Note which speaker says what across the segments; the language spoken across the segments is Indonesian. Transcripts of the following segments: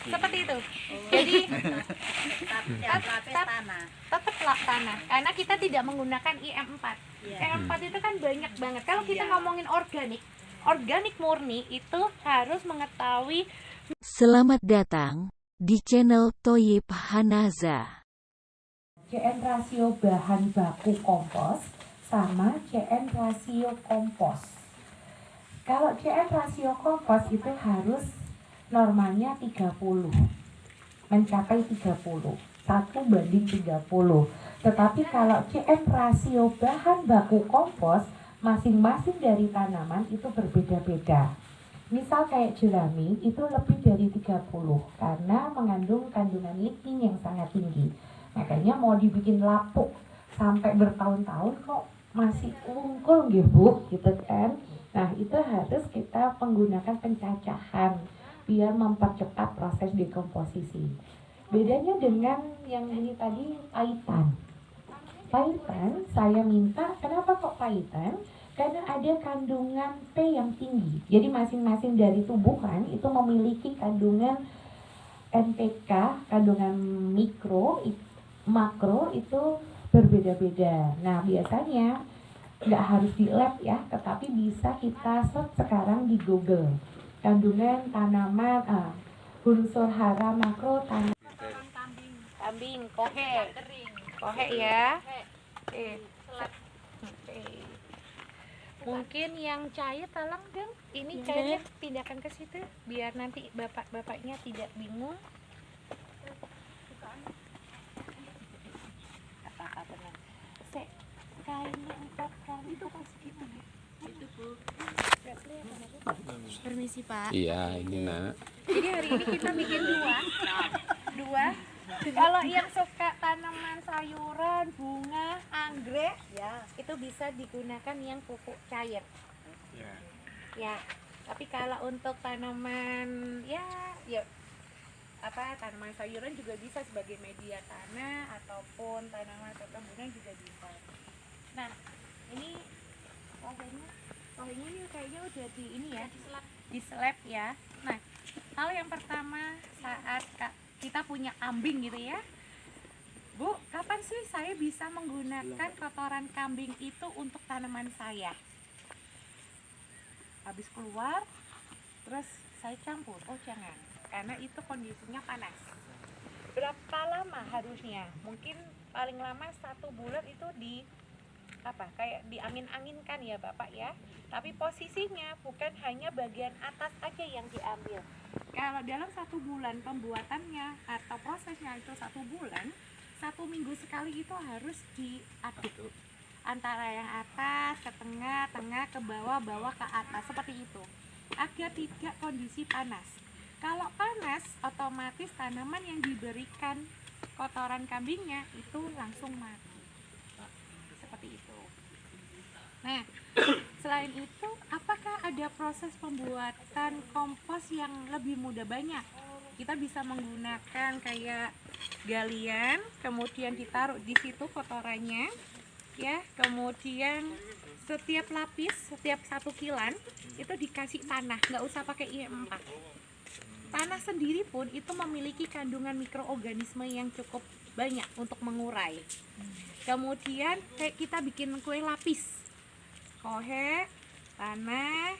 Speaker 1: seperti itu. Jadi tetap tanah karena kita tidak menggunakan IM4. IM4 itu kan banyak banget. Kalau kita ngomongin organik murni itu harus mengetahui.
Speaker 2: Selamat datang di channel Thoyib Hanaza.
Speaker 3: CN rasio bahan baku kompos sama CN rasio kompos. Kalau CN rasio kompos itu harus normalnya 30, mencapai 30, 1:30. Tetapi kalau CN rasio bahan baku kompos masing-masing dari tanaman itu berbeda-beda. Misal kayak jerami itu lebih dari 30 karena mengandung kandungan litin yang sangat tinggi. Makanya mau dibikin lapuk sampai bertahun-tahun kok masih ungkul gitu kan. Nah, itu harus kita menggunakan pencacahan biar mempercepat proses dekomposisi. Bedanya dengan yang ini tadi pahitan. Pahitan saya minta, kenapa kok pahitan? Karena ada kandungan P yang tinggi. Jadi masing-masing dari tumbuhan itu memiliki kandungan NPK, kandungan mikro, makro itu berbeda-beda. Nah, biasanya nggak harus di lab ya, tetapi bisa kita search sekarang di Google. Kandungan tanaman, unsur hara makro tanaman.
Speaker 1: Kambing, kohe ya. Mungkin yang cair tolong dong, ini cairnya pindahkan ke situ biar nanti bapak-bapaknya tidak bingung. Apa benar? Kainnya 4 kali itu kasih gimana? Itu Bu. Permisi Pak.
Speaker 4: Iya, ini nak.
Speaker 1: Jadi hari ini kita bikin dua. Kalau yang suka tanaman sayuran, bunga, anggrek, ya itu bisa digunakan yang pupuk cair. Ya. Tapi kalau untuk tanaman tanaman sayuran juga bisa sebagai media tanah ataupun tanaman perkebunan juga bisa. Nah, ini pohonnya ini kayaknya udah di slab ya. Nah, kalau yang pertama saat kita punya kambing gitu ya, Bu, kapan sih saya bisa menggunakan kotoran kambing itu untuk tanaman saya? Habis keluar, terus saya campur. Oh jangan, karena itu kondisinya panas. Berapa lama harusnya? Mungkin paling lama 1 bulan itu kayak diangin-anginkan ya Bapak ya. Tapi posisinya bukan hanya bagian atas aja yang diambil. Kalau dalam 1 bulan pembuatannya atau prosesnya itu 1 bulan, 1 minggu sekali itu harus diaduk antara yang atas ke tengah, ke bawah, ke atas seperti itu agar tidak kondisi panas. Kalau panas otomatis tanaman yang diberikan kotoran kambingnya itu langsung mati seperti itu. Nah, selain itu, apakah ada proses pembuatan kompos yang lebih mudah? Banyak. Kita bisa menggunakan kayak galian, kemudian ditaruh di situ kotorannya, ya. Kemudian setiap lapis, setiap 1 kilan itu dikasih tanah, nggak usah pakai IM4. Tanah sendiri pun itu memiliki kandungan mikroorganisme yang cukup banyak untuk mengurai. Kemudian kayak kita bikin kue lapis. Kohe, tanah,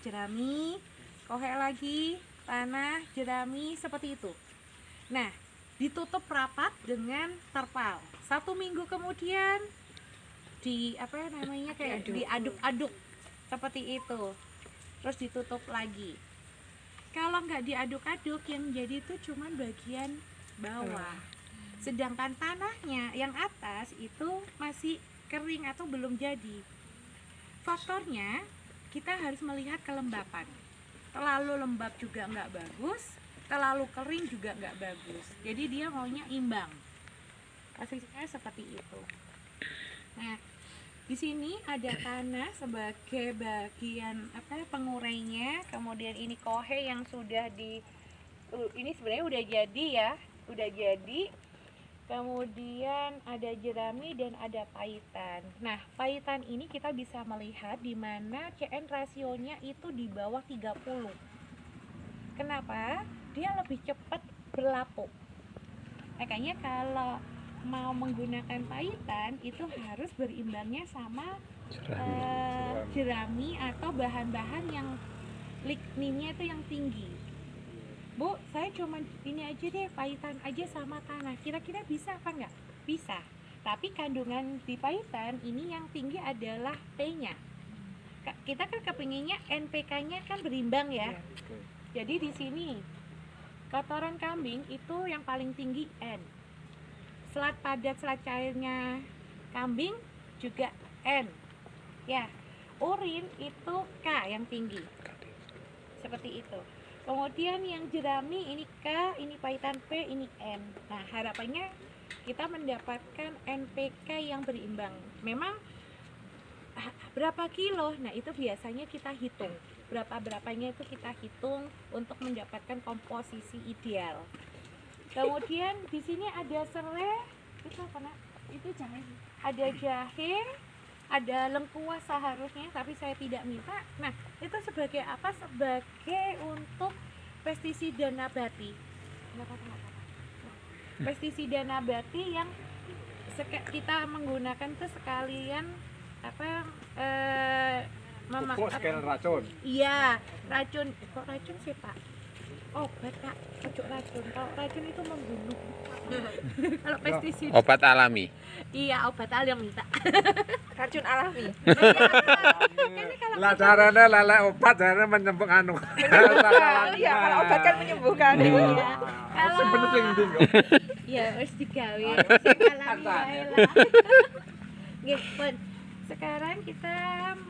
Speaker 1: jerami, kohe lagi, tanah, jerami, seperti itu. Nah, ditutup rapat dengan terpal. 1 minggu kemudian diaduk-aduk seperti itu. Terus ditutup lagi. Kalau nggak diaduk-aduk, yang jadi itu cuma bagian bawah. Sedangkan tanahnya yang atas itu masih kering atau belum jadi. Faktornya kita harus melihat kelembapan. Terlalu lembab juga nggak bagus, terlalu kering juga nggak bagus. Jadi dia maunya imbang. Posisinya seperti itu. Nah, di sini ada tanah sebagai bagian pengurainya. Kemudian ini kohe yang sudah ini sebenarnya udah jadi ya, udah jadi. Kemudian ada jerami dan ada pahitan. Nah, pahitan ini kita bisa melihat di mana CN rasionya itu di bawah 30. Kenapa? dia lebih cepat berlapuk. Makanya kalau mau menggunakan pahitan itu harus berimbangnya sama jerami atau bahan-bahan yang ligninnya itu yang tinggi. Bu, saya cuma ini aja deh, pahitan aja sama tanah. Kira-kira bisa apa enggak? Bisa. Tapi kandungan di pahitan ini yang tinggi adalah P-nya. Kita kan kepinginnya NPK-nya kan berimbang ya. Jadi di sini kotoran kambing itu yang paling tinggi N. Selat padat, selat cairnya kambing juga N. Ya, urin itu K yang tinggi. Seperti itu. Kemudian yang jerami ini K, ini pahitan P, ini N. Nah, harapannya kita mendapatkan NPK yang berimbang. Memang berapa kilo? Nah, itu biasanya kita hitung. Berapanya itu kita hitung untuk mendapatkan komposisi ideal. Kemudian di sini ada serai, itu apa nak? Itu jahe. Ada jahe, ada lengkuas seharusnya, tapi saya tidak minta. Nah, itu sebagai apa? Sebagai untuk pestisida nabati. Pestisida nabati yang kita menggunakan itu sekalian apa?
Speaker 4: Pupuk sekalian racun.
Speaker 1: Iya, racun. Kok racun sih Pak? Obat Pak, ojo racun. Kalau racun itu membunuh. Kalau pestisida.
Speaker 5: Obat alami.
Speaker 1: Iya, obat alami minta.
Speaker 6: Racun alami.
Speaker 4: Lah caranya lelek obat caranya menyembuh anu.
Speaker 6: Iya, kalau obat kan menyembuhkan.
Speaker 1: Iya.
Speaker 4: Sing bener sing ndi kok.
Speaker 1: Ya wis digawe, sing alami wae lah. Nggih, Pun. Sekarang kita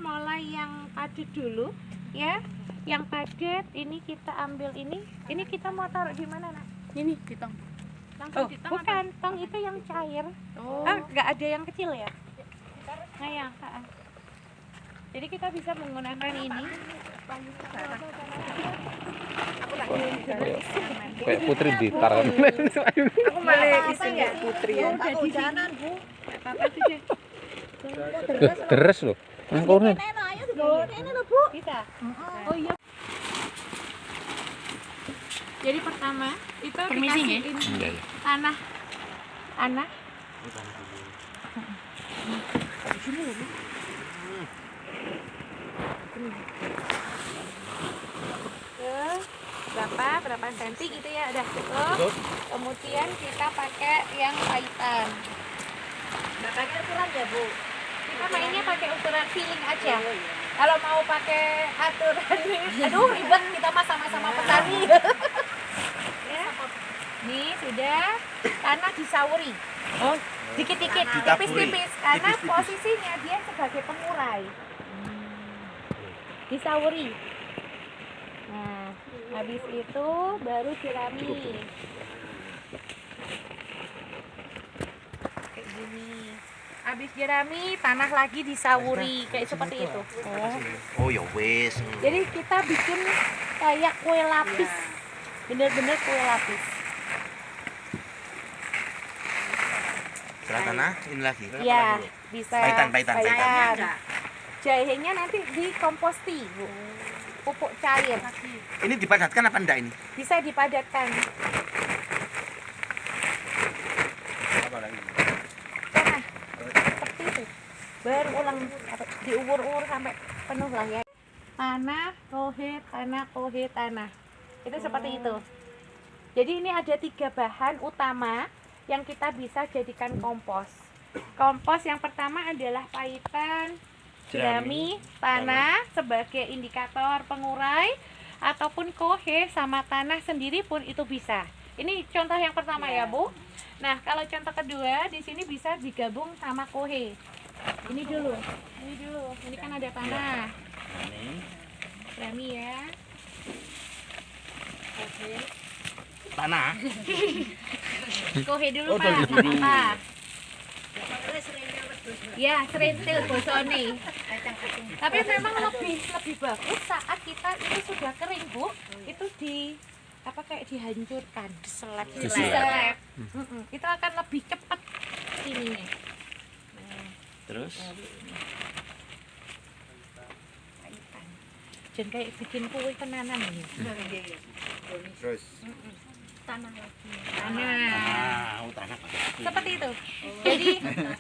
Speaker 1: mulai yang padat dulu ya. Yang padat ini kita ambil ini kita mau taruh di mana nak?
Speaker 6: Ini di tong.
Speaker 1: Langsung di tong. Bukan, tong itu yang cair. Nggak ada yang kecil ya? Nah yang jadi kita bisa menggunakan ini. Aku lagi
Speaker 5: Kayak Putri Blitar.
Speaker 6: Aku malah di sini Putri ya.
Speaker 1: Udah di sini Bu. Apa sih deh?
Speaker 5: Deres loh. Angkornya.
Speaker 6: Ini loh Bu.
Speaker 1: Bisa. Oh iya. Jadi pertama itu
Speaker 6: Permisi, ya?
Speaker 1: kasihin
Speaker 5: Iya, iya.
Speaker 1: tanah. Berapa senti gitu ya, udah cukup. Kemudian kita pakai yang pahitan.
Speaker 6: Pakai ukuran ya Bu.
Speaker 1: Kita mainnya pakai ukuran feeling aja. Kalau mau pakai aturan, aduh ribet kita sama-sama petani. Ya. Nih sudah, tanah disauri.
Speaker 6: Oh,
Speaker 1: Dikit-dikit, tipis-tipis, karena posisinya dia sebagai pengurai. Disauri. Nah, habis itu baru jerami. Kayak gini. Habis jerami, tanah lagi disauri, kayak seperti itu.
Speaker 7: Oh ya wis.
Speaker 1: Jadi kita bikin kayak kue lapis. Bener-bener kue lapis.
Speaker 7: Setelah tanah ini lagi.
Speaker 1: Ya, bisa.
Speaker 7: Pahitan.
Speaker 1: Jahenya nanti dikomposti, Bu. Pupuk cair.
Speaker 7: Ini dipadatkan apa enggak ini?
Speaker 1: Bisa dipadatkan. Tanah. Seperti itu. Berulang diubur-ubur sampai penuh lah ya. Tanah, kohe, tanah. Itu seperti itu. Jadi ini ada 3 bahan utama yang kita bisa jadikan kompos. Kompos yang pertama adalah pahitan, jerami, tanah sebagai indikator pengurai, ataupun kohe sama tanah sendiri pun itu bisa. Ini contoh yang pertama ya Bu. Nah kalau contoh kedua di sini bisa digabung sama kohe. Ini dulu. Ini kan ada tanah. Jerami ya. Kohe.
Speaker 7: Tanah.
Speaker 1: Kohe dulu Pak, nggak apa-apa. Ya, serintil bosone. Tapi memang lebih bagus saat kita ini sudah kering, Bu. Itu kayak dihancurkan, diselep. Itu akan lebih cepat ininya.
Speaker 7: Terus
Speaker 1: Jangan kayak bikin kue tenanan ini.
Speaker 4: Terus.
Speaker 6: Tanah lagi.
Speaker 1: Tanah.
Speaker 7: Tanah.
Speaker 1: Seperti itu. Jadi
Speaker 6: Tanah.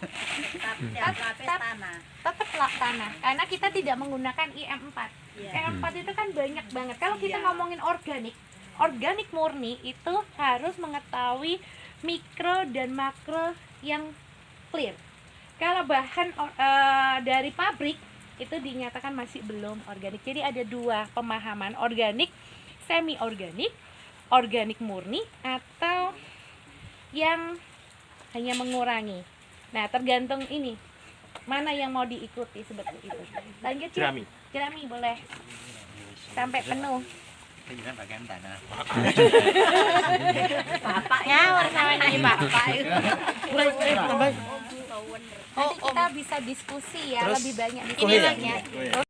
Speaker 1: tetap tanah karena kita tidak menggunakan IM4. IM4 itu kan banyak banget. Kalau kita ngomongin organik murni itu harus mengetahui mikro dan makro yang clear. Kalau bahan dari pabrik itu dinyatakan masih belum organik. Jadi ada dua pemahaman, organik, semi organik, organik murni, atau yang hanya mengurangi. Nah, tergantung ini mana yang mau diikuti seperti itu. Lanjut, Cik. Jerami boleh sampai penuh.
Speaker 7: Ini kan bagian tanah.
Speaker 1: Bapaknya namanya bapak itu. Nanti kita bisa diskusi ya, lebih banyak diskusinya.